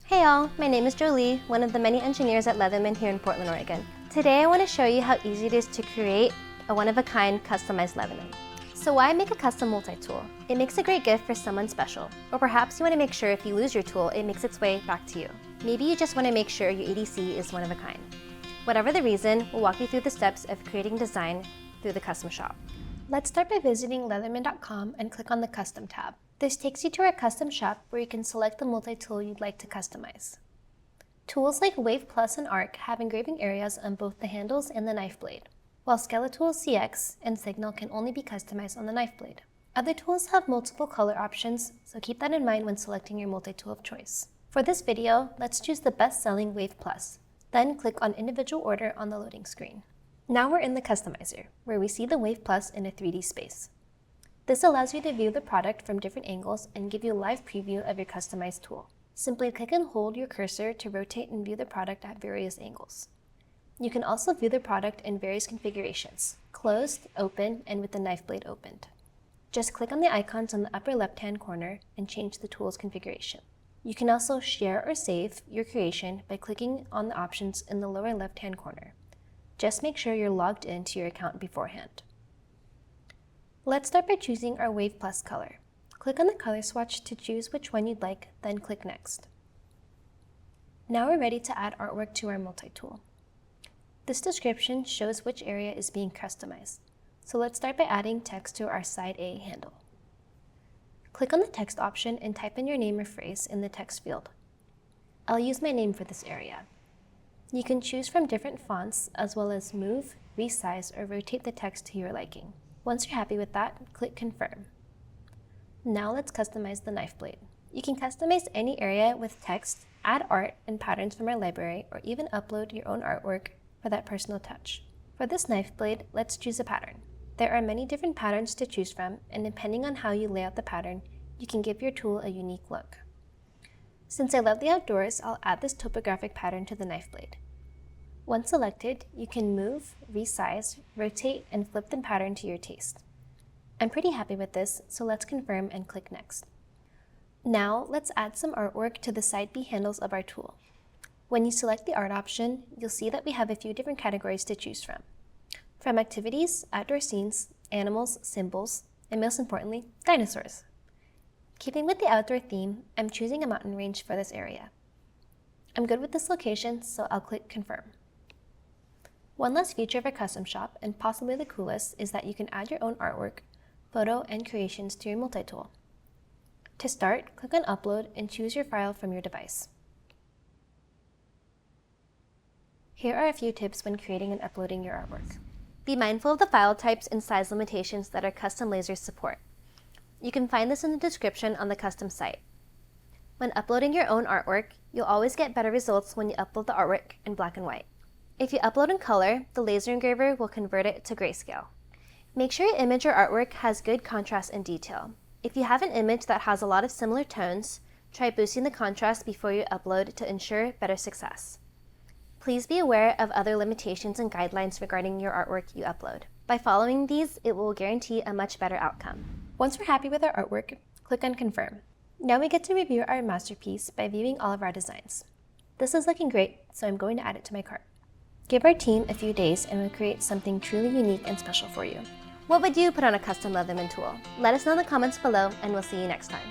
Hey all, my name is Jolie, one of the many engineers at Leatherman here in Portland, Oregon. Today I want to show you how easy it is to create a one-of-a-kind customized Leatherman. So why make a custom multi-tool? It makes a great gift for someone special, or perhaps you want to make sure if you lose your tool, it makes its way back to you. Maybe you just want to make sure your ADC is one of a kind. Whatever the reason, we'll walk you through the steps of creating design through the custom shop. Let's start by visiting Leatherman.com and click on the Custom tab. This takes you to our custom shop where you can select the multi-tool you'd like to customize. Tools like Wave Plus and Arc have engraving areas on both the handles and the knife blade, while Skeletool CX and Signal can only be customized on the knife blade. Other tools have multiple color options, so keep that in mind when selecting your multi-tool of choice. For this video, let's choose the best-selling Wave Plus, then click on Individual Order on the loading screen. Now we're in the Customizer, where we see the Wave Plus in a 3D space. This allows you to view the product from different angles and give you a live preview of your customized tool. Simply click and hold your cursor to rotate and view the product at various angles. You can also view the product in various configurations, closed, open, and with the knife blade opened. Just click on the icons on the upper left-hand corner and change the tool's configuration. You can also share or save your creation by clicking on the options in the lower left-hand corner. Just make sure you're logged into your account beforehand. Let's start by choosing our Wave Plus color. Click on the color swatch to choose which one you'd like, then click Next. Now we're ready to add artwork to our multi-tool. This description shows which area is being customized. So let's start by adding text to our side A handle. Click on the text option and type in your name or phrase in the text field. I'll use my name for this area. You can choose from different fonts as well as move, resize, or rotate the text to your liking. Once you're happy with that, click Confirm. Now let's customize the knife blade. You can customize any area with text, add art and patterns from our library, or even upload your own artwork for that personal touch. For this knife blade, let's choose a pattern. There are many different patterns to choose from, and depending on how you lay out the pattern, you can give your tool a unique look. Since I love the outdoors, I'll add this topographic pattern to the knife blade. Once selected, you can move, resize, rotate, and flip the pattern to your taste. I'm pretty happy with this, so let's confirm and click Next. Now, let's add some artwork to the side B handles of our tool. When you select the art option, you'll see that we have a few different categories to choose from. From activities, outdoor scenes, animals, symbols, and most importantly, dinosaurs. Keeping with the outdoor theme, I'm choosing a mountain range for this area. I'm good with this location, so I'll click Confirm. One last feature of our custom shop, and possibly the coolest, is that you can add your own artwork, photo, and creations to your multi-tool. To start, click on Upload and choose your file from your device. Here are a few tips when creating and uploading your artwork. Be mindful of the file types and size limitations that our custom lasers support. You can find this in the description on the custom site. When uploading your own artwork, you'll always get better results when you upload the artwork in black and white. If you upload in color, the laser engraver will convert it to grayscale. Make sure your image or artwork has good contrast and detail. If you have an image that has a lot of similar tones, try boosting the contrast before you upload to ensure better success. Please be aware of other limitations and guidelines regarding your artwork you upload. By following these, it will guarantee a much better outcome. Once we're happy with our artwork, click on Confirm. Now we get to review our masterpiece by viewing all of our designs. This is looking great, so I'm going to add it to my cart. Give our team a few days and we'll create something truly unique and special for you. What would you put on a custom Leatherman tool? Let us know in the comments below and we'll see you next time.